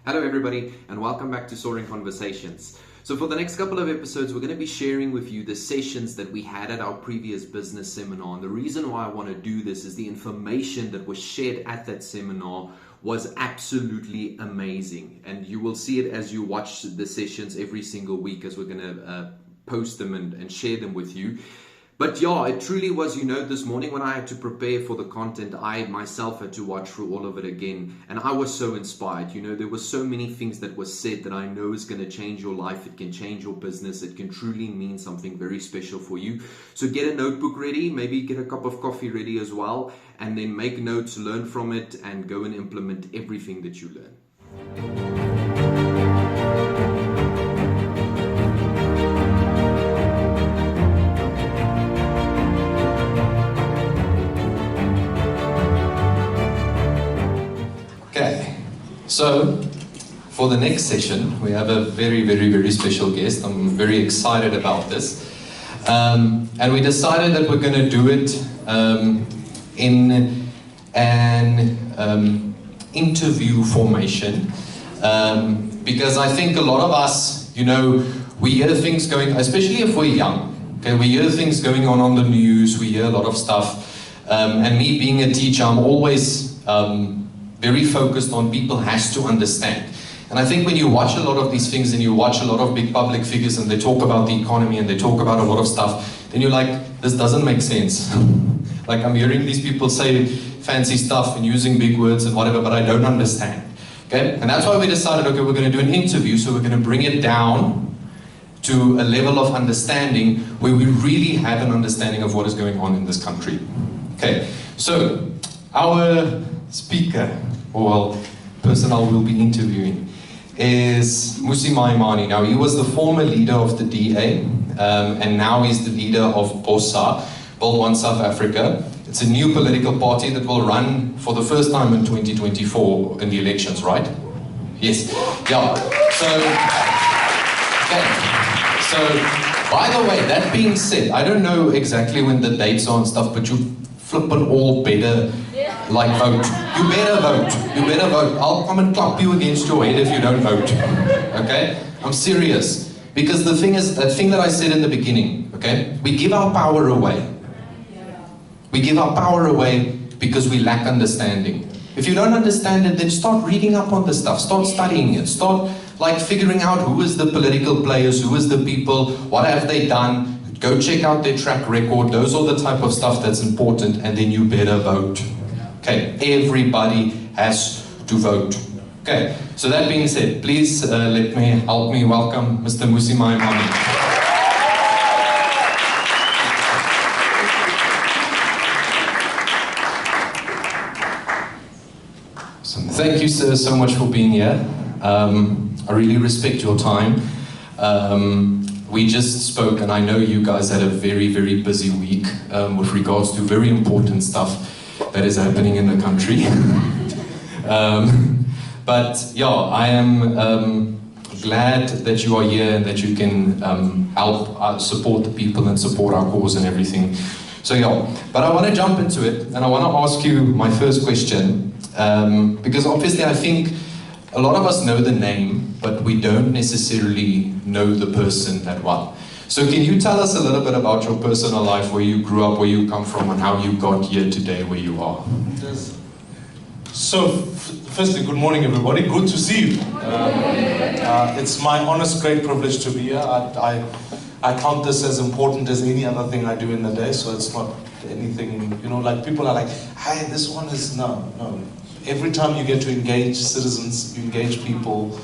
Hello everybody and welcome back to Soaring Conversations. So for the next couple of episodes, we're going to be sharing with you the sessions that we had at our previous business seminar. And the reason why I want to do this is the information that was shared at that seminar was absolutely amazing. And you will see it as you watch the sessions every single week as we're going to post them and share them with you. But yeah, it truly was, this morning when I had to prepare for the content, I myself had to watch through all of it again. And I was so inspired. There were so many things that were said that I know is going to change your life. It can change your business. It can truly mean something very special for you. So get a notebook ready, maybe get a cup of coffee ready as well, and then make notes, learn from it, and go and implement everything that you learn. So, for the next session, we have a very special guest. I'm very excited about this. And we decided that we're going to do it in an interview formation. Because I think a lot of us, we hear things going, especially if we're young. Okay, we hear things going on the news, we hear a lot of stuff. And me being a teacher, I'm always very focused on people has to understand. And I think when you watch a lot of these things and you watch a lot of big public figures and they talk about the economy and they talk about a lot of stuff, then you're like, this doesn't make sense. Like I'm hearing these people say fancy stuff and using big words and whatever, but I don't understand. Okay? And that's why we decided, okay, we're going to do an interview, so we're going to bring it down to a level of understanding where we really have an understanding of what is going on in this country. Okay, so our speaker, or person I will be interviewing, is Mmusi Maimane. Now, he was the former leader of the DA, and now he's the leader of BOSA, Build One South Africa. It's a new political party that will run for the first time in 2024 in the elections, right? Yes. Yeah. So, by the way, that being said, I don't know exactly when the dates are and stuff, but you flippin' all better like vote. You better vote. You better vote. I'll come and clap you against your head if you don't vote. Okay? I'm serious. Because the thing is, that thing that I said in the beginning, okay? We give our power away. We give our power away because we lack understanding. If you don't understand it, then start reading up on the stuff. Start studying it. Start figuring out who is the political players, who is the people, what have they done. Go check out their track record. Those are the type of stuff that's important, and then you better vote. Okay, everybody has to vote. Okay, so that being said, please help me welcome Mr. Mmusi Maimane. Thank you, sir, so much for being here. I really respect your time. We just spoke, and I know you guys had a very busy week with regards to very important stuff that is happening in the country. But yeah, I am glad that you are here and that you can help support the people and support our cause and everything. So yeah, but I want to jump into it, and I want to ask you my first question, because obviously I think a lot of us know the name, but we don't necessarily know the person that well. So can you tell us a little bit about your personal life, where you grew up, where you come from, and how you got here today where you are? Yes. So, firstly, good morning everybody, good to see you. It's my honest great privilege to be here. I count this as important as any other thing I do in the day, so it's not anything, like people are like, hey, this one is, no. Every time you get to engage citizens, you engage people,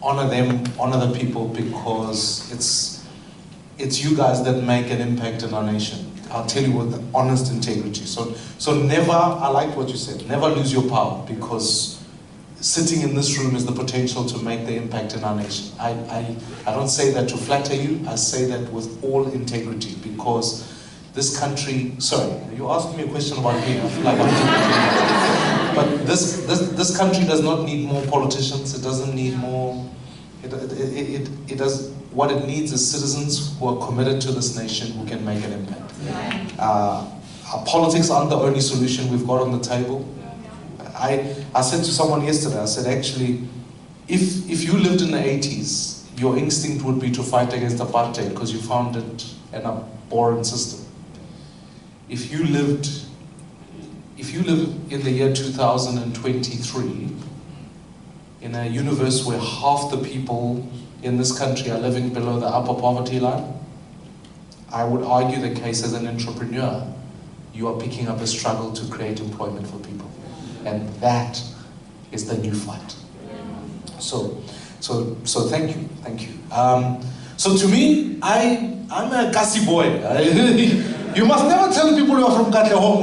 honor them, honor the people, because it's you guys that make an impact in our nation. I'll tell you with honest integrity. So never, I like what you said, never lose your power, because sitting in this room is the potential to make the impact in our nation. I don't say that to flatter you, I say that with all integrity, because this country, sorry, you asked me a question about me, I feel like I'm but this country does not need more politicians, it doesn't need more, it does, what it needs is citizens who are committed to this nation who can make an impact. Politics aren't the only solution we've got on the table. I said to someone yesterday, I said actually, if you lived in the 80s, your instinct would be to fight against apartheid because you found it an abhorrent system. If you live in the year 2023, in a universe where half the people in this country are living below the upper poverty line, I would argue the case as an entrepreneur, you are picking up a struggle to create employment for people. And that is the new fight. So thank you. So to me, I'm a Kasi boy. You must never tell people you are from Katlehong.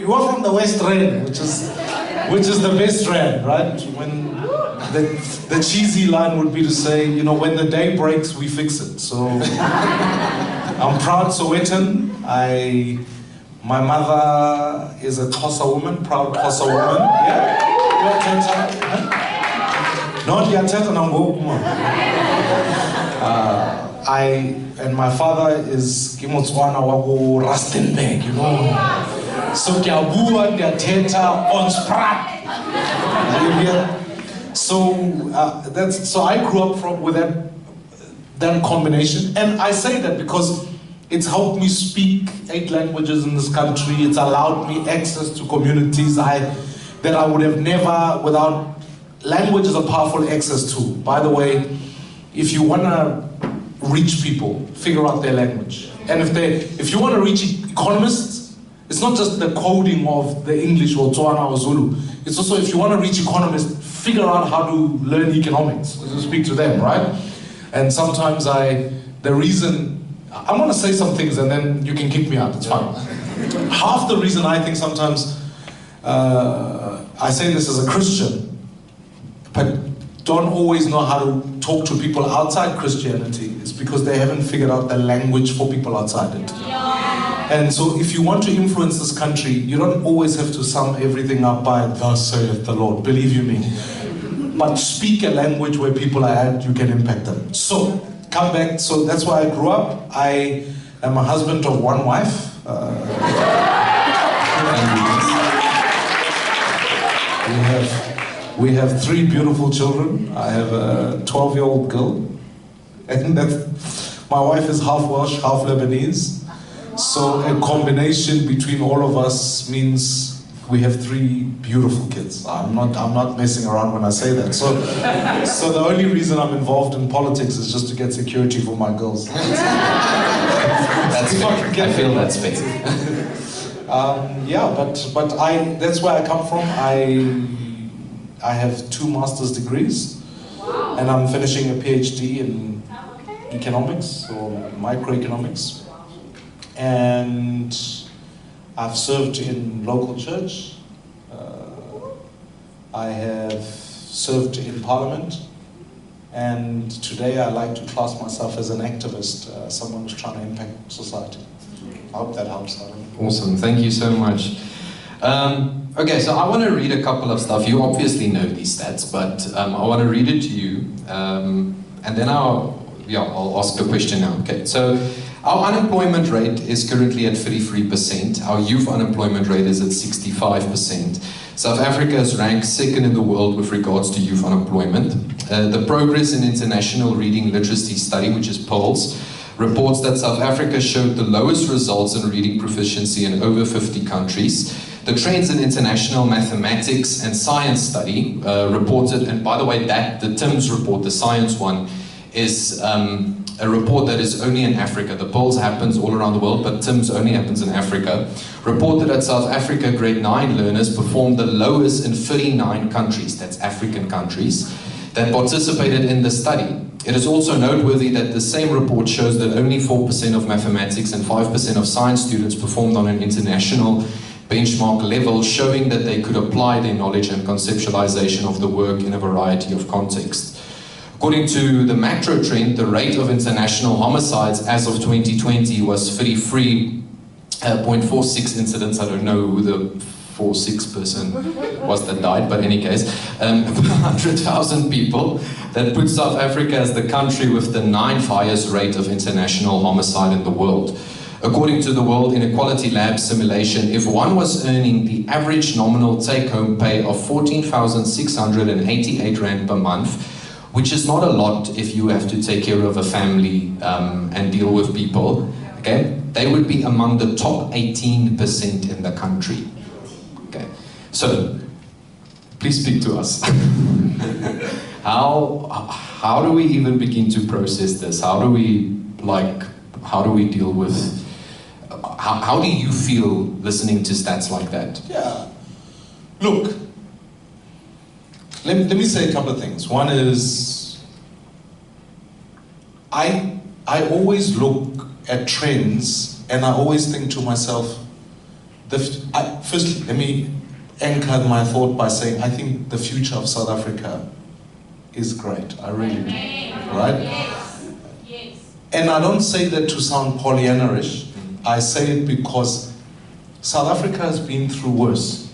You are from the West Rand, which is the best Rand, right? When the cheesy line would be to say, you know, when the day breaks, we fix it. So I'm proud Sowetan. My mother is a Xhosa woman, proud Xhosa woman. Yeah? Not Yateta Nango. And my father is Kimotswana Wago Rustenburg, you know. So Kiabua, Yateta, on Sprat. So I grew up with that combination, and I say that because it's helped me speak 8 languages in this country. It's allowed me access to communities that I would have never without. Language is a powerful access tool. By the way, if you want to reach people, figure out their language. And if you want to reach economists, it's not just the coding of the English or Tswana or Zulu. It's also, if you want to reach economists, figure out how to learn economics, to speak to them, right? And sometimes I'm going to say some things and then you can kick me out, it's fine. Half the reason I think sometimes, I say this as a Christian, but don't always know how to talk to people outside Christianity, it's because they haven't figured out the language for people outside it. And so if you want to influence this country, you don't always have to sum everything up by "Thus saith the Lord," believe you me. But speak a language where people are at, you can impact them. So, come back, so that's why I grew up. I am a husband of 1 wife. We have 3 beautiful children. I have a 12-year-old girl. And my wife is half Welsh, half Lebanese. So a combination between all of us means we have 3 beautiful kids. I'm not messing around when I say that. So the only reason I'm involved in politics is just to get security for my girls. That's fair. I feel that's fair. But that's where I come from. I have 2 master's degrees, and I'm finishing a PhD in economics or microeconomics. And I've served in local church. I have served in parliament. And today I like to class myself as an activist, someone who's trying to impact society. I hope that helps. Awesome, thank you so much. Okay, so I want to read a couple of stuff. You obviously know these stats, but I want to read it to you, and then I'll ask a question now. Okay, so our unemployment rate is currently at 33%. Our youth unemployment rate is at 65%. South Africa is ranked 2nd in the world with regards to youth unemployment. The Progress in International Reading Literacy Study, which is PIRLS, reports that South Africa showed the lowest results in reading proficiency in over 50 countries. The Trends in International Mathematics and Science Study reported, and by the way, the TIMS report, the science one, is a report that is only in Africa. The polls happens all around the world, but TIMS only happens in Africa. Reported that South Africa grade 9 learners performed the lowest in 39 countries, that's African countries, that participated in the study. It is also noteworthy that the same report shows that only 4% of mathematics and 5% of science students performed on an international benchmark level, showing that they could apply their knowledge and conceptualization of the work in a variety of contexts. According to the macro trend, the rate of international homicides as of 2020 was 33.46 incidents. I don't know who the 46 person was that died, but in any case, 100,000 people. That puts South Africa as the country with the 9th highest rate of international homicide in the world. According to the World Inequality Lab simulation, if one was earning the average nominal take-home pay of 14,688 Rand per month, which is not a lot if you have to take care of a family and deal with people, okay, they would be among the top 18% in the country. Okay, so please speak to us. How do we even begin to process this? How do we deal with? How do you feel listening to stats like that? Yeah. Look, let me say a couple of things. One is, I always look at trends and I always think to myself, firstly, let me anchor my thought by saying I think the future of South Africa is great. I really do. Right? Yes. And I don't say that to sound Pollyanna-ish. I say it because South Africa has been through worse.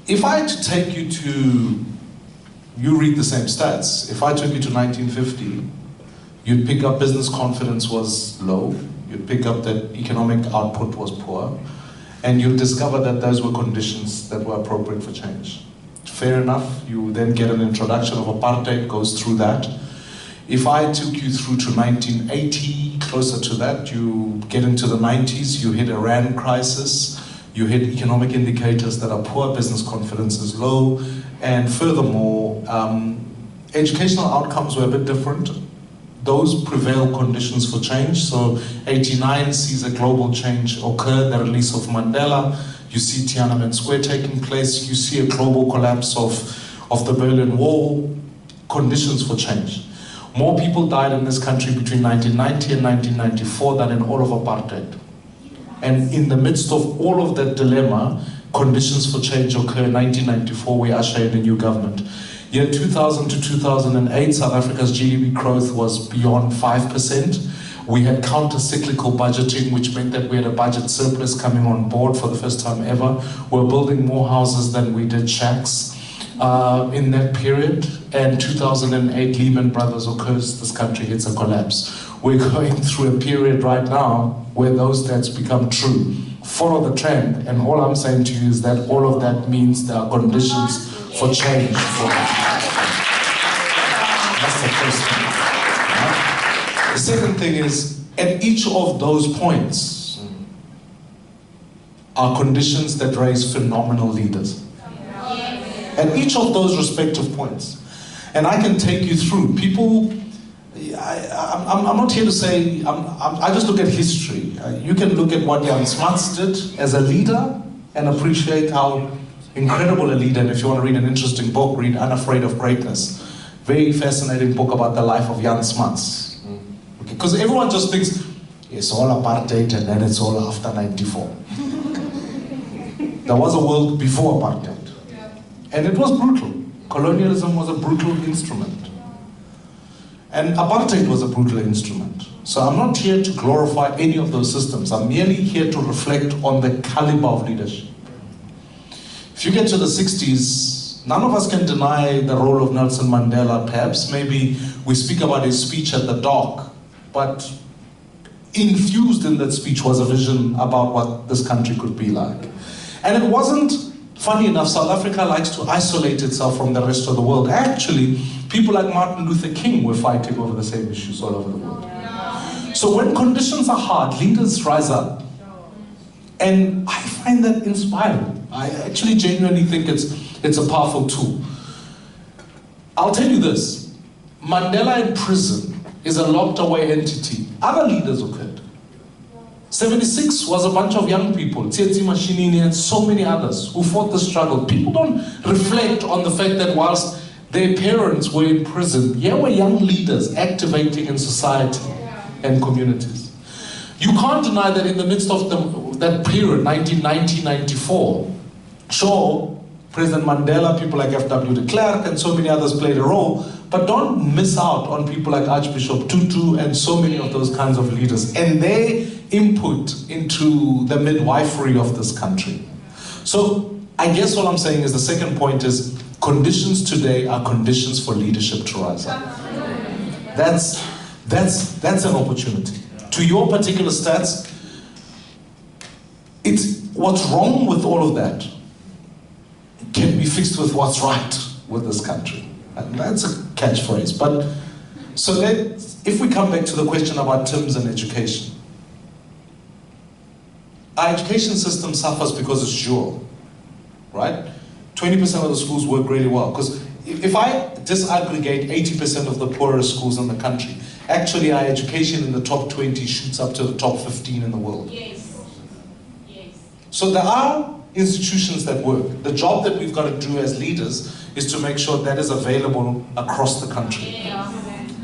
If I had to take you to, you read the same stats, if I took you to 1950, you'd pick up business confidence was low, you'd pick up that economic output was poor, and you'd discover that those were conditions that were appropriate for change. Fair enough, you then get an introduction of apartheid, goes through that. If I took you through to 1980, closer to that, you get into the 90s, you hit a Rand crisis, you hit economic indicators that are poor, business confidence is low, and furthermore, educational outcomes were a bit different. Those prevail conditions for change. So 89 sees a global change occur, the release of Mandela. You see Tiananmen Square taking place. You see a global collapse of the Berlin Wall. Conditions for change. More people died in this country between 1990 and 1994 than in all of apartheid. And in the midst of all of that dilemma, conditions for change occur. In 1994, we usher in a new government. Year 2000 to 2008, South Africa's GDP growth was beyond 5%. We had counter-cyclical budgeting, which meant that we had a budget surplus coming on board for the first time ever. We're building more houses than we did shacks in that period. And 2008, Lehman Brothers occurs, this country hits a collapse. We're going through a period right now where those stats become true. Follow the trend, and all I'm saying to you is that all of that means there are conditions for change for Africa. That's the first thing. Right? The second thing is, at each of those points are conditions that raise phenomenal leaders. At each of those respective points. And I can take you through. People, I'm not here to say, I just look at history. You can look at what Jan Smuts did as a leader and appreciate how incredible a leader. And if you want to read an interesting book, read Unafraid of Greatness. Very fascinating book about the life of Jan Smuts. Because everyone just thinks, it's all apartheid and then it's all after 94. There was a world before apartheid. And it was brutal. Colonialism was a brutal instrument. And apartheid was a brutal instrument. So I'm not here to glorify any of those systems. I'm merely here to reflect on the caliber of leadership. If you get to the 60s, none of us can deny the role of Nelson Mandela. Perhaps maybe we speak about his speech at the dock, but infused in that speech was a vision about what this country could be like. And it wasn't, funny enough, South Africa likes to isolate itself from the rest of the world. Actually, people like Martin Luther King were fighting over the same issues all over the world. So when conditions are hard, leaders rise up. And I find that inspiring. I actually genuinely think it's a powerful tool. I'll tell you this, Mandela in prison is a locked away entity. Other leaders occurred. 76 was a bunch of young people, Tsietsi Mashinini and so many others who fought the struggle. People don't reflect on the fact that whilst their parents were in prison, here were young leaders activating in society and communities. You can't deny that in the midst of that period, 1990-94, sure, President Mandela, people like F.W. de Klerk and so many others played a role, but don't miss out on people like Archbishop Tutu and so many of those kinds of leaders and their input into the midwifery of this country. So I guess what I'm saying is the second point is conditions today are conditions for leadership to rise up. That's an opportunity. to your particular stats, it's what's wrong with all of that can be fixed with what's right with this country. And that's a catchphrase. But so if we come back to the question about terms and education, our education system suffers because it's dual, right? 20% of the schools work really well. Because if I disaggregate 80% of the poorest schools in the country, actually our education in the top 20 shoots up to the top 15 in the world. Yes. Yes. So there are institutions that work. The job that we've got to do as leaders is to make sure that is available across the country. Yeah.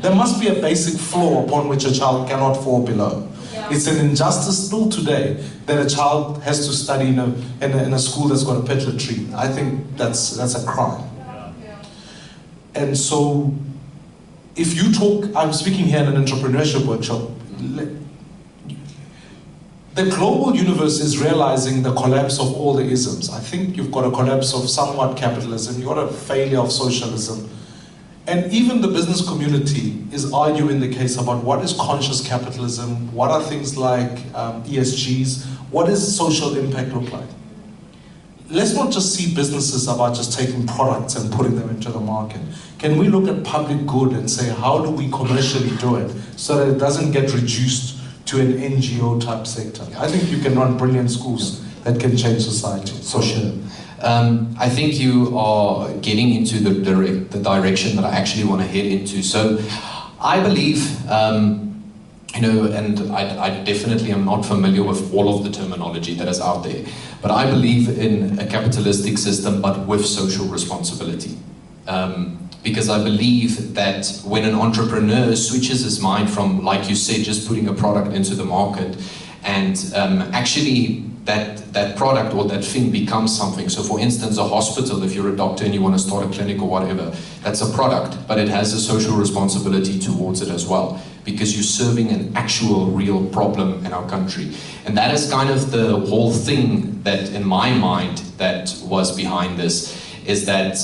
There must be a basic floor upon which a child cannot fall below. Yeah. It's an injustice still today that a child has to study in a school that's got a pit latrine. I think that's a crime. And so, if you talk, I'm speaking here in an entrepreneurship workshop, the global universe is realizing the collapse of all the isms. I think you've got a collapse of somewhat capitalism, you've got a failure of socialism. And even the business community is arguing the case about what is conscious capitalism, what are things like ESGs, what does social impact look like? Let's not just see businesses about just taking products and putting them into the market. Can we look at public good and say, how do we commercially do it so that it doesn't get reduced to an NGO type sector? I think you can run brilliant schools that can change society. For sure. I think you are getting into the direction that I actually want to head into. So I believe, you know, and I definitely am not familiar with all of the terminology that is out there, but I believe in a capitalistic system, but with social responsibility. Because I believe that when an entrepreneur switches his mind from, like you said, just putting a product into the market, and actually that product or that thing becomes something. So for instance, a hospital, if you're a doctor and you want to start a clinic or whatever, that's a product, but it has a social responsibility towards it as well, because you're serving an actual real problem in our country. And that is kind of the whole thing that in my mind that was behind this, is that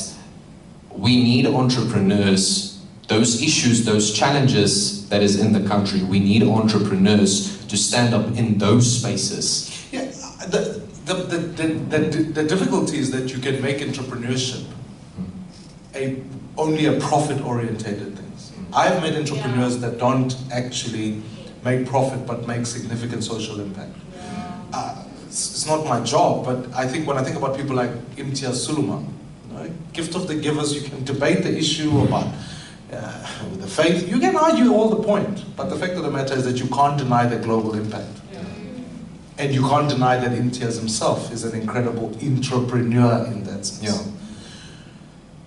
we need entrepreneurs, those issues, those challenges that is in the country, we need entrepreneurs to stand up in those spaces. Yeah, the difficulty is that you can make entrepreneurship only a profit-orientated thing. I've met entrepreneurs that don't actually make profit but make significant social impact. It's not my job, but I think when I think about people like Imtiaz Suluma, right? Gift of the givers, you can debate the issue about the faith, you can argue all the point, but the fact of the matter is that you can't deny the global impact. And you can't deny that Imtiaz himself is an incredible entrepreneur in that sense. Yeah.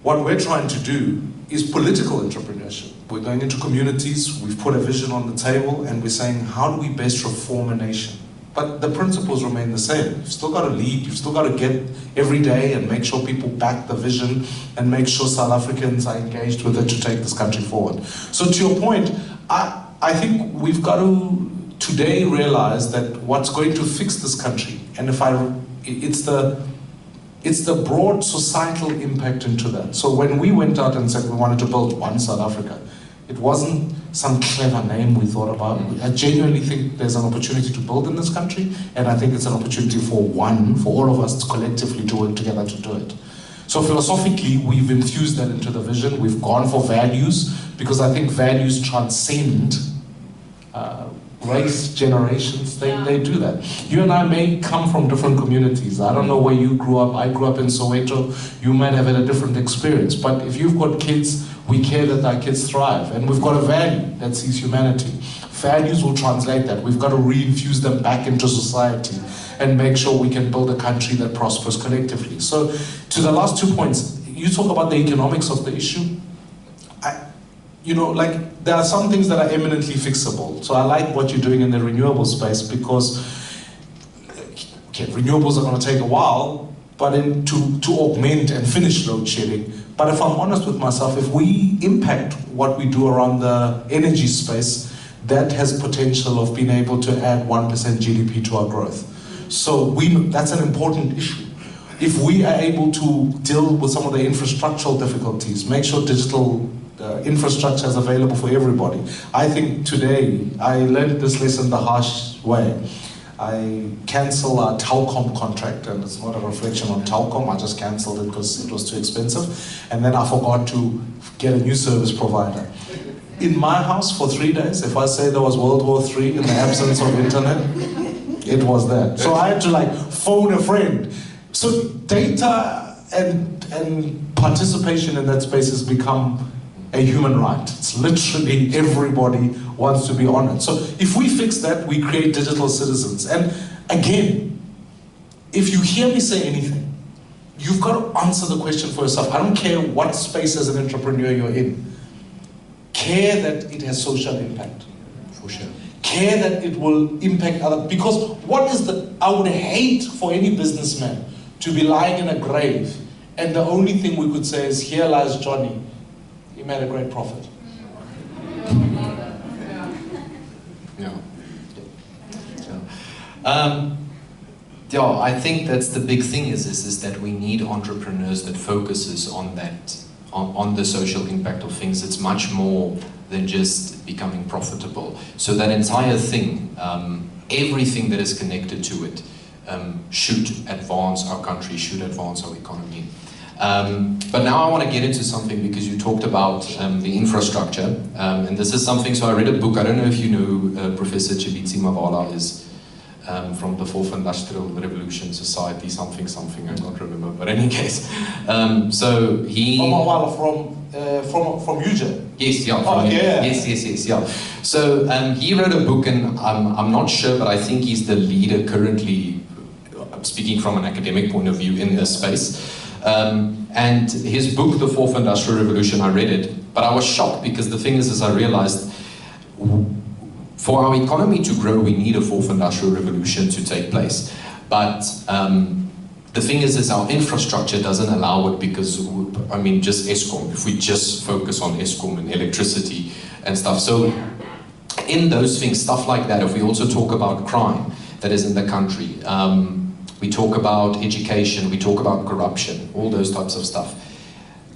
What we're trying to do is political entrepreneurship. We're going into communities, we've put a vision on the table, and we're saying, how do we best reform a nation? But the principles remain the same. You've still got to lead, you've still got to get every day and make sure people back the vision and make sure South Africans are engaged with it to take this country forward. So to your point, I think we've got to today realize that what's going to fix this country, and it's the broad societal impact into that. So when we went out and said we wanted to build one South Africa, it wasn't some clever name we thought about. I genuinely think there's an opportunity to build in this country, and I think it's an opportunity for all of us to collectively do it together to do it. So philosophically, we've infused that into the vision. We've gone for values, because I think values transcend race, generations, they do that. You and I may come from different communities. I don't know where you grew up. I grew up in Soweto. You might have had a different experience. But if you've got kids, we care that our kids thrive. And we've got a value that sees humanity. Values will translate that. We've got to reinfuse them back into society and make sure we can build a country that prospers collectively. So to the last 2 points, you talk about the economics of the issue. There are some things that are eminently fixable. So I like what you're doing in the renewable space, because renewables are going to take a while, but to augment and finish load shedding. But if I'm honest with myself, if we impact what we do around the energy space, that has potential of being able to add 1% GDP to our growth. So that's an important issue. If we are able to deal with some of the infrastructural difficulties, make sure digital infrastructure is available for everybody. I think today, I learned this lesson the harsh way. I cancelled our Telkom contract, and it's not a reflection on Telkom, I just cancelled it because it was too expensive, and then I forgot to get a new service provider. In my house for 3 days, if I say there was World War III in the absence of internet, it was that. So I had to like phone a friend. So data and participation in that space has become a human right. It's literally everybody wants to be on it. So if we fix that, we create digital citizens. And again, if you hear me say anything, you've got to answer the question for yourself. I don't care what space as an entrepreneur you're in. Care that it has social impact. For sure. Care that it will impact other, because what is I would hate for any businessman to be lying in a grave and the only thing we could say is, here lies Johnny, he made a great profit. Yeah, I think that's the big thing is that we need entrepreneurs that focuses on that, on the social impact of things. It's much more than just becoming profitable. So that entire thing, everything that is connected to it, should advance our country, should advance our economy. But now I want to get into something, because you talked about the infrastructure, and this is something, so I read a book, I don't know if you know Professor Mmusi Maimane is from the Fourth Industrial Revolution Society, something, I can't remember, but in any case. So he... From UJ? Yes, yeah. Oh, yeah. Yes, yeah. So he wrote a book, and I'm not sure, but I think he's the leader currently, speaking from an academic point of view, in this space. And his book, The Fourth Industrial Revolution, I read it, but I was shocked, because the thing is I realized for our economy to grow, we need a fourth industrial revolution to take place. But the thing is our infrastructure doesn't allow it, because, I mean, just Eskom, if we just focus on Eskom and electricity and stuff. So in those things, stuff like that, if we also talk about crime that is in the country, we talk about education, we talk about corruption, all those types of stuff.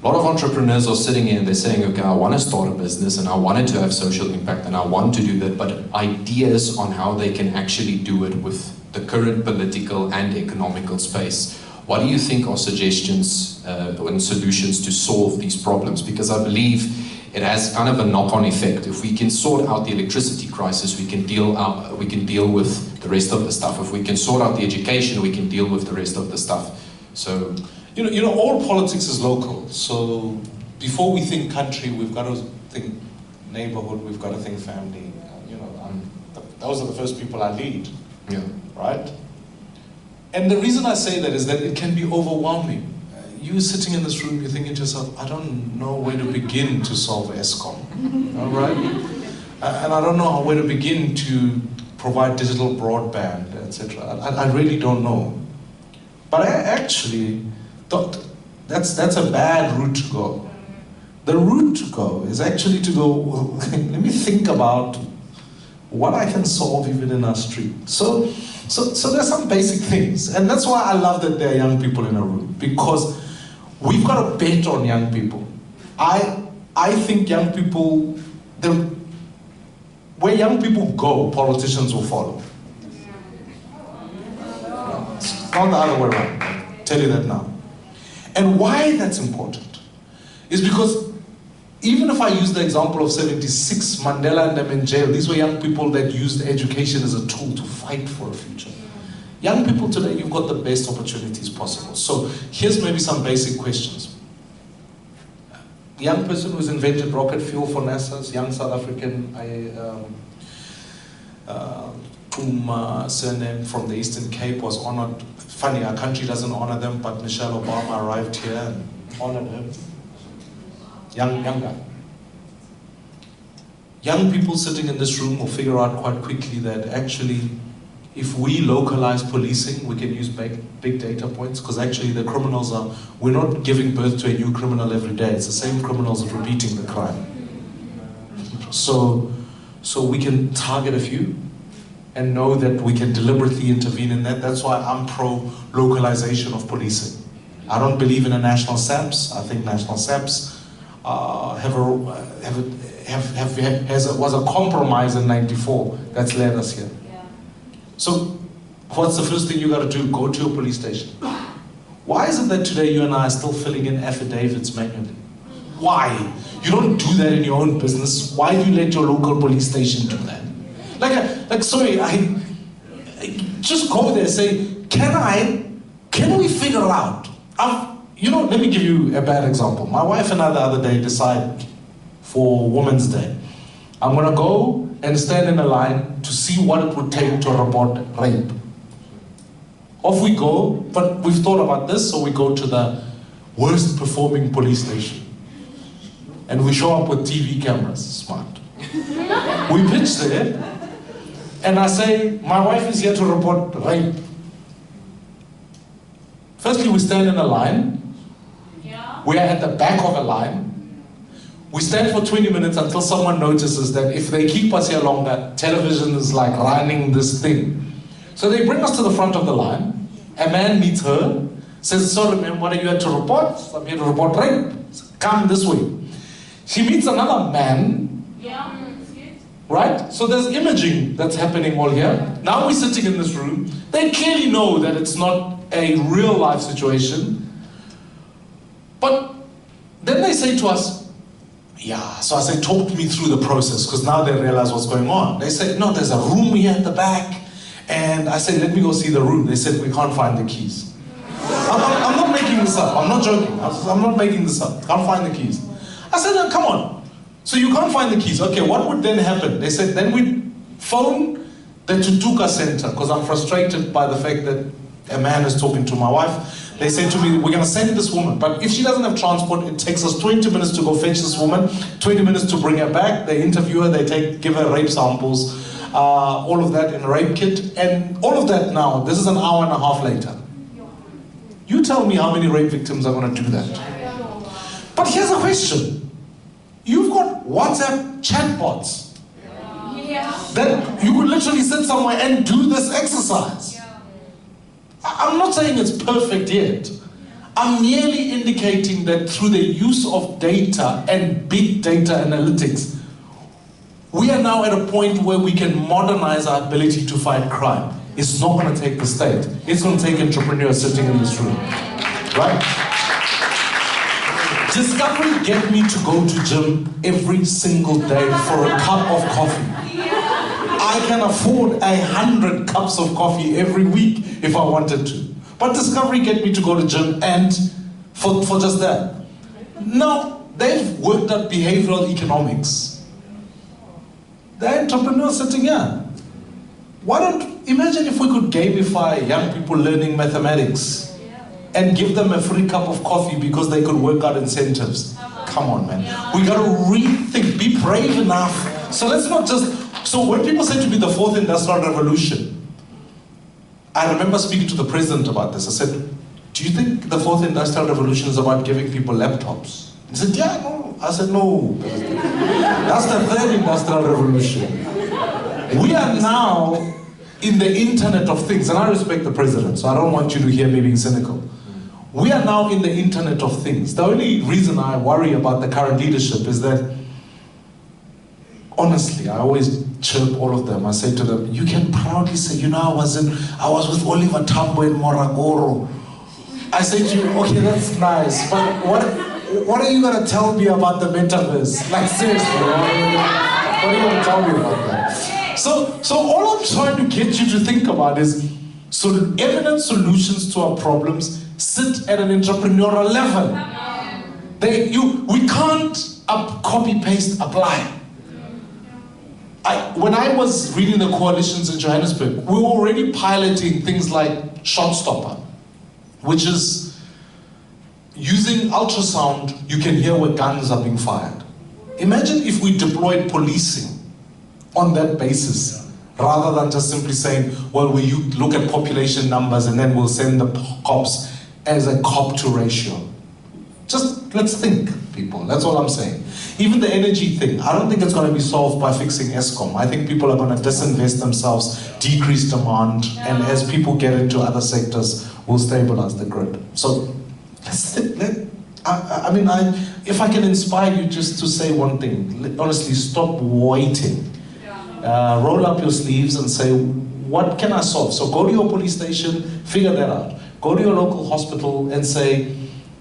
A lot of entrepreneurs are sitting here and they're saying, okay, I want to start a business and I want it to have social impact and I want to do that, but ideas on how they can actually do it with the current political and economical space. What do you think are suggestions and solutions to solve these problems? Because I believe it has kind of a knock-on effect. If we can sort out the electricity crisis, we can deal with the rest of the stuff. If we can sort out the education, we can deal with the rest of the stuff. So, you know, all politics is local. So before we think country, we've got to think neighborhood. We've got to think family. Those are the first people I lead. Yeah. Right. And the reason I say that is that it can be overwhelming. You sitting in this room, you're thinking to yourself, I don't know where to begin to solve Eskom, all right? And I don't know where to begin to provide digital broadband, etc. I really don't know. But I actually thought that's a bad route to go. The route to go is actually to go, well, let me think about what I can solve even in our street. So there's some basic things. And that's why I love that there are young people in a room, because we've got to bet on young people. I think young people, where young people go, politicians will follow. It's not the other way around. I'll tell you that now. And why that's important is because even if I use the example of 76, Mandela and them in jail, these were young people that used education as a tool to fight for a future. Young people today, you've got the best opportunities possible. So here's maybe some basic questions. The young person who's invented rocket fuel for NASA's young South African, surname from the Eastern Cape, was honored. Funny, our country doesn't honor them, but Michelle Obama arrived here and honored him. Young guy. Young people sitting in this room will figure out quite quickly that actually, if we localize policing, we can use big data points, because actually the criminals we're not giving birth to a new criminal every day. It's the same criminals that are repeating the crime. So we can target a few and know that we can deliberately intervene in that. That's why I'm pro-localization of policing. I don't believe in a national SAPS. I think national SAPS was a compromise in '94 that's led us here. Yeah. So, what's the first thing you got to do? Go to a police station. Why is it that today you and I are still filling in affidavits manually? Why? You don't do that in your own business. Why do you let your local police station do that? Sorry, I just go there and say, can we figure out? Let me give you a bad example. My wife and I the other day decided for Women's Day, I'm gonna go and stand in a line to see what it would take to report rape. Off we go, but we've thought about this, so we go to the worst performing police station. And we show up with TV cameras, smart. We pitch there, and I say, my wife is here to report rape. Firstly, we stand in a line. Yeah. We are at the back of a line. We stand for 20 minutes until someone notices that if they keep us here longer, television is like running this thing. So they bring us to the front of the line. A man meets her, says, sorry ma'am, what are you here to report? I'm here to report rape. Come this way. She meets another man. Yeah. Right? So there's imaging that's happening all here. Now we're sitting in this room. They clearly know that it's not a real life situation. But then they say to us, yeah, so I say, talk me through the process, because now they realize what's going on. They say, no, there's a room here at the back. And I said, let me go see the room. They said, we can't find the keys. I'm not making this up. I'm not joking. I'm not making this up. Can't find the keys. I said, no, come on. So you can't find the keys. Okay, what would then happen? They said, then we phone the Tutuka Center, because I'm frustrated by the fact that a man is talking to my wife. They say to me, we're going to send this woman, but if she doesn't have transport, it takes us 20 minutes to go fetch this woman, 20 minutes to bring her back. They interview her, they give her rape samples, all of that in a rape kit, and all of that now, this is an hour and a half later. You tell me how many rape victims are going to do that. But here's a question. You've got WhatsApp chatbots that you could literally sit somewhere and do this exercise. I'm not saying it's perfect yet. I'm merely indicating that through the use of data and big data analytics, we are now at a point where we can modernize our ability to fight crime. It's not going to take the state. It's going to take entrepreneurs sitting in this room. Right? Discovery get me to go to gym every single day for a cup of coffee. I can afford 100 cups of coffee every week if I wanted to. But Discovery get me to go to gym and for just that. Now, they've worked out behavioral economics. They're entrepreneurs sitting here. Imagine if we could gamify young people learning mathematics and give them a free cup of coffee because they could work out incentives. Come on, man. We got to rethink, be brave enough. So let's not just... So when people say to me the fourth industrial revolution, I remember speaking to the president about this. I said, do you think the fourth industrial revolution is about giving people laptops? He said, yeah, no. I said, no. That's the third industrial revolution. We are now in the Internet of Things, and I respect the president, so I don't want you to hear me being cynical. We are now in the Internet of Things. The only reason I worry about the current leadership is that, honestly, I always chirp all of them. I say to them, you can proudly say, you know, I was with Oliver Tambo in Moragoro. I say to you, okay, that's nice, but what are you going to tell me about the metaverse? Like, seriously, what are you going to tell me about that? So all I'm trying to get you to think about is, evident solutions to our problems sit at an entrepreneurial level. We can't copy, paste, apply. When I was reading the coalitions in Johannesburg, we were already piloting things like ShotStopper, which is using ultrasound, you can hear where guns are being fired. Imagine if we deployed policing on that basis, rather than just simply saying, well, we look at population numbers and then we'll send the cops as a cop-to ratio. Just let's think, people. That's all I'm saying. Even the energy thing, I don't think it's going to be solved by fixing ESCOM. I think people are going to disinvest themselves, decrease demand, and as people get into other sectors, we'll stabilize the grid. So let's think. if I can inspire you just to say one thing, honestly, stop waiting. Roll up your sleeves and say, what can I solve? So go to your police station, figure that out. Go to your local hospital and say,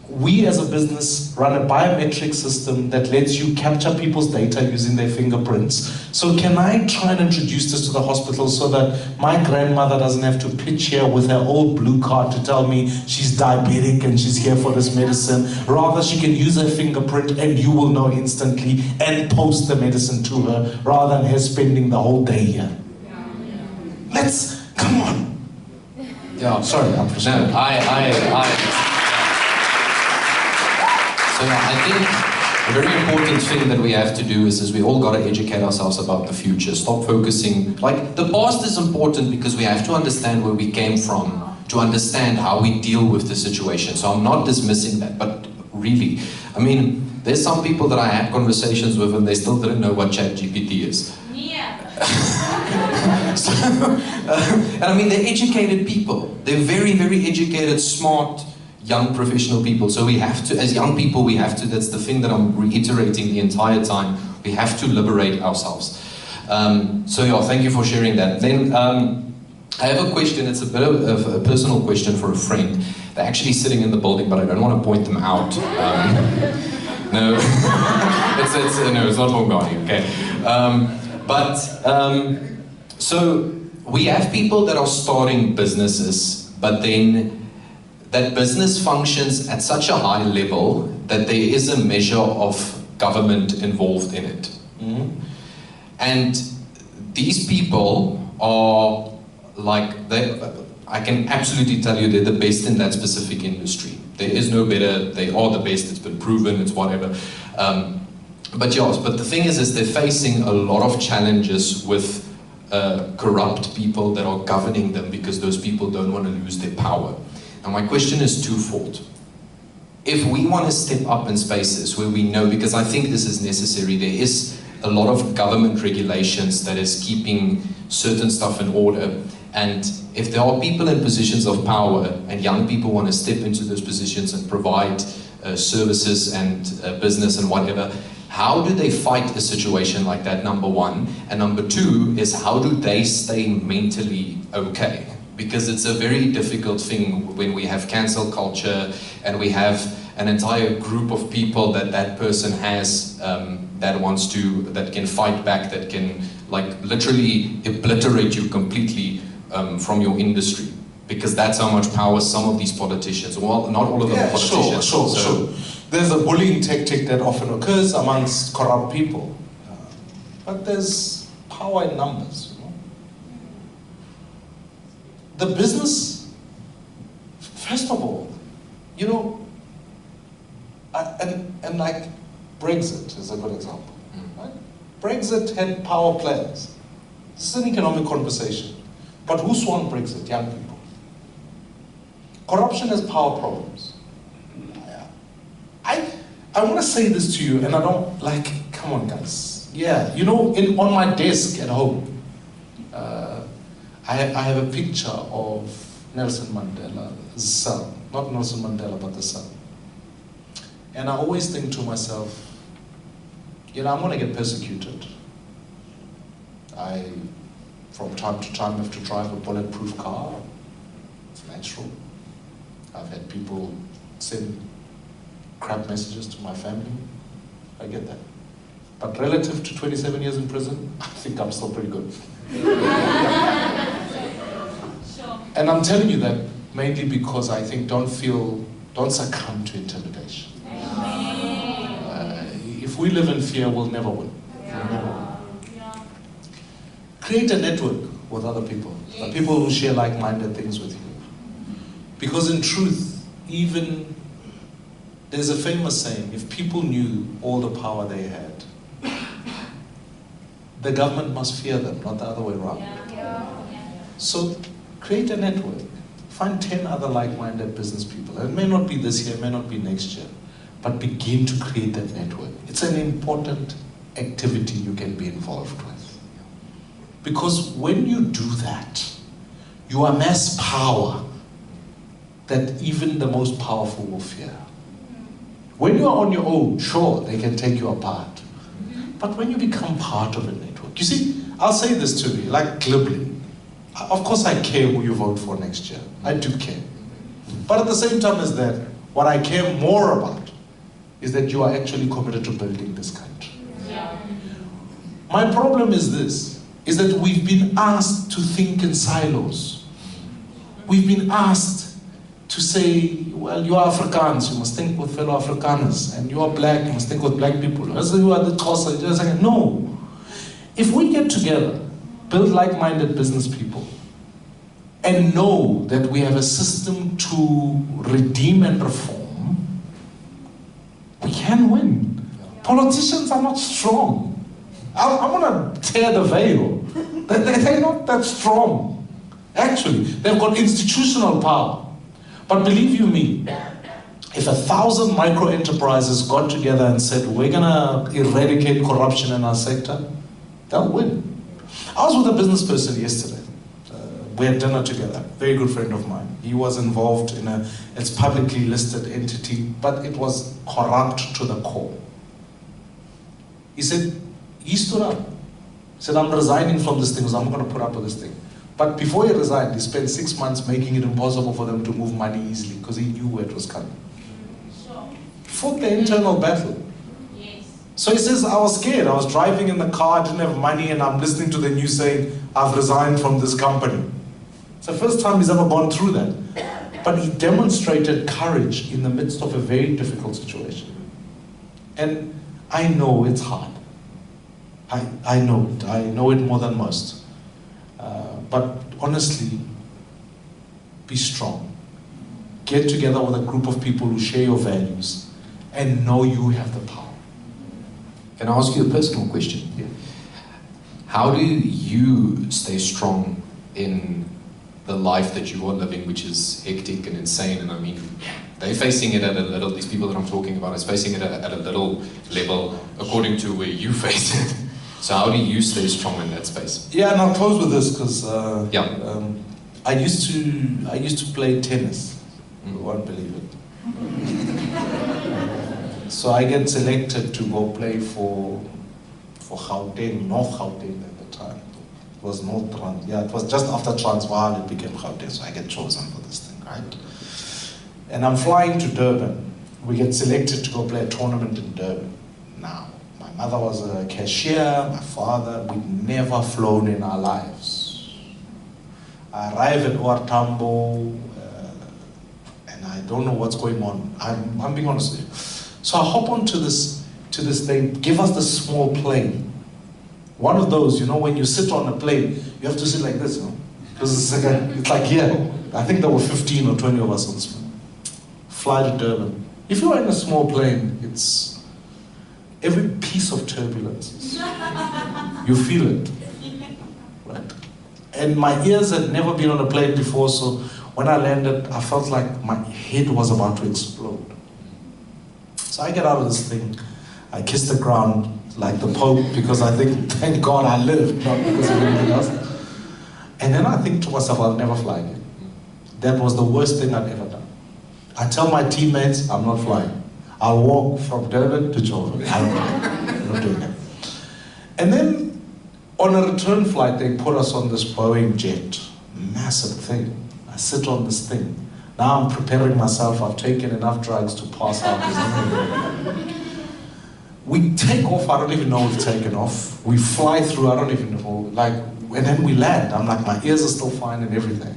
we as a business run a biometric system that lets you capture people's data using their fingerprints. So can I try and introduce this to the hospital so that my grandmother doesn't have to pitch here with her old blue card to tell me she's diabetic and she's here for this medicine. Rather, she can use her fingerprint and you will know instantly and post the medicine to her rather than her spending the whole day here. Come on. Yeah. Sorry, I'm frustrated. So I think a very important thing that we have to do is we all got to educate ourselves about the future. Stop focusing. Like, the past is important because we have to understand where we came from to understand how we deal with the situation. So I'm not dismissing that, but really, I mean, there's some people that I had conversations with and they still didn't know what ChatGPT is. So, and I mean, they're educated people. They're very, very educated, smart, young professional people. So we have to, as young people, we have to, that's the thing that I'm reiterating the entire time, we have to liberate ourselves. So yeah, thank you for sharing that. Then I have a question, it's a bit of a personal question for a friend. They're actually sitting in the building, but I don't want to point them out. No, it's not Bongani, okay. So we have people that are starting businesses, but then that business functions at such a high level that there is a measure of government involved in it. Mm-hmm. And these people are like, I can absolutely tell you they're the best in that specific industry. There is no better, they are the best, it's been proven, it's whatever. But the thing is they're facing a lot of challenges with corrupt people that are governing them because those people don't want to lose their power. Now my question is twofold. If we want to step up in spaces where we know, because I think this is necessary, there is a lot of government regulations that is keeping certain stuff in order, and if there are people in positions of power and young people want to step into those positions and provide services and business and whatever, how do they fight a situation like that, number one? And number two is, how do they stay mentally okay? Because it's a very difficult thing when we have cancel culture and we have an entire group of people that person has that can fight back, that can like literally obliterate you completely from your industry. Because that's how much power some of these politicians, well, not all of them are politicians. Sure. There's a bullying tactic that often occurs amongst corrupt people. But there's power in numbers, you know. The business, first of all, you know, and like Brexit is a good example. Right? Brexit had power players. This is an economic conversation. But who swung Brexit? Young people. Corruption has power problems. I want to say this to you, and I don't, like, come on guys. Yeah, you know, on my desk at home, I have a picture of Nelson Mandela's son. Not Nelson Mandela, but the son. And I always think to myself, you know, I'm going to get persecuted. I, from time to time, have to drive a bulletproof car. It's natural. I've had people send crap messages to my family. I get that. But relative to 27 years in prison, I think I'm still pretty good. And I'm telling you that mainly because I think don't succumb to intimidation. If we live in fear, we'll never win. Create a network with other people, people who share like-minded things with you. Because in truth, even there's a famous saying, if people knew all the power they had, the government must fear them, not the other way around. So create a network. Find 10 other like-minded business people. And it may not be this year, it may not be next year, but begin to create that network. It's an important activity you can be involved with. Because when you do that, you amass power that even the most powerful will fear. When you are on your own, sure, they can take you apart. But when you become part of a network, you see, I'll say this to you, like glibly. Of course I care who you vote for next year. I do care. But at the same time as that, what I care more about is that you are actually committed to building this country. Yeah. My problem is this, is that we've been asked to think in silos. We've been asked to say, well, you are Afrikaans, you must think with fellow Afrikaners, and you are black, you must think with black people. As you are the Xhosa, no. If we get together, build like-minded business people, and know that we have a system to redeem and reform, we can win. Politicians are not strong. I'm going to tear the veil. They're not that strong. Actually, they've got institutional power. But believe you me, if 1,000 micro enterprises got together and said, we're going to eradicate corruption in our sector, they'll win. I was with a business person yesterday. We had dinner together, very good friend of mine. He was involved in it's publicly listed entity, but it was corrupt to the core. He said, he stood up. He said, I'm resigning from this thing because I'm not going to put up with this thing. But before he resigned, he spent 6 months making it impossible for them to move money easily because he knew where it was coming. Sure. Fought the internal battle. Yes. So he says, I was scared. I was driving in the car, I didn't have money, and I'm listening to the news saying, I've resigned from this company. It's the first time he's ever gone through that. But he demonstrated courage in the midst of a very difficult situation. And I know it's hard. I know it. I know it more than most. But honestly, be strong. Get together with a group of people who share your values and know you have the power. Can I ask you a personal question? Yeah. How do you stay strong in the life that you are living, which is hectic and insane? And I mean, they're facing it at a little, these people that I'm talking about is facing it at a little level according to where you face it. So how do you stay strong in that space? Yeah, and I'll close with this because I used to play tennis. You won't believe it. So I get selected to go play for Gauteng, North Gauteng at the time. It was North Trans. Yeah, it was just after Transvaal it became Gauteng, so I get chosen for this thing, right? And I'm flying to Durban. We get selected to go play a tournament in Durban. Now, my mother was a cashier, my father, we'd never flown in our lives. I arrive at OR Tambo, and I don't know what's going on. I'm being honest with you. So I hop onto this thing, give us the small plane. One of those, you know, when you sit on a plane, you have to sit like this, you know? Because it's like here. I think there were 15 or 20 of us on this plane. Fly to Durban. If you are in a small plane, it's every piece of turbulence. You feel it, right? And my ears had never been on a plane before, so when I landed, I felt like my head was about to explode. So I get out of this thing, I kiss the ground like the Pope, because I think, thank God I lived, not because of anything else. And then I think to myself, I'll never fly again. That was the worst thing I'd ever done. I tell my teammates, I'm not flying. I'll walk from Durban to Joburg. I'm not doing it. And then on a return flight, they put us on this Boeing jet, massive thing. I sit on this thing. Now I'm preparing myself. I've taken enough drugs to pass out. We take off. I don't even know we've taken off. We fly through. I don't even know. Like, and then we land. I'm like, my ears are still fine and everything.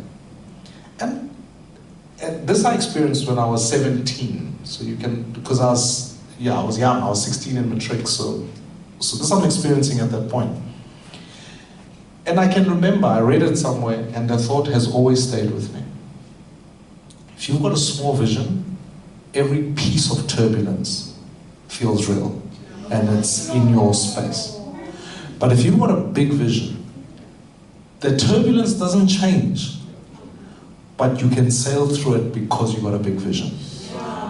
And this I experienced when I was 17. So you can, because I was young. I was 16 in matric. So this I'm experiencing at that point. And I can remember, I read it somewhere, and the thought has always stayed with me. If you've got a small vision, every piece of turbulence feels real, and it's in your space. But if you've got a big vision, the turbulence doesn't change, but you can sail through it because you've got a big vision.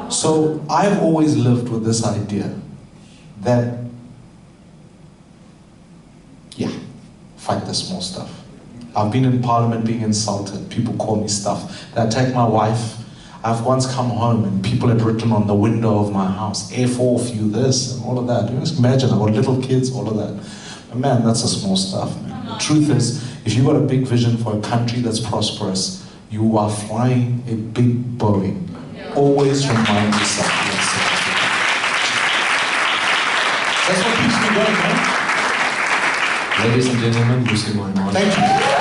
So I've always lived with this idea that, fight the small stuff. I've been in parliament being insulted. People call me stuff. They attack my wife. I've once come home and people had written on the window of my house, F4 for you this and all of that. You just imagine, I've got little kids, all of that. But man, that's the small stuff, man. The truth is, if you've got a big vision for a country that's prosperous, you are flying a big Boeing. Always remind yourself. That's what keeps me going, man. Ladies and gentlemen, Mmusi Maimane. Thank you.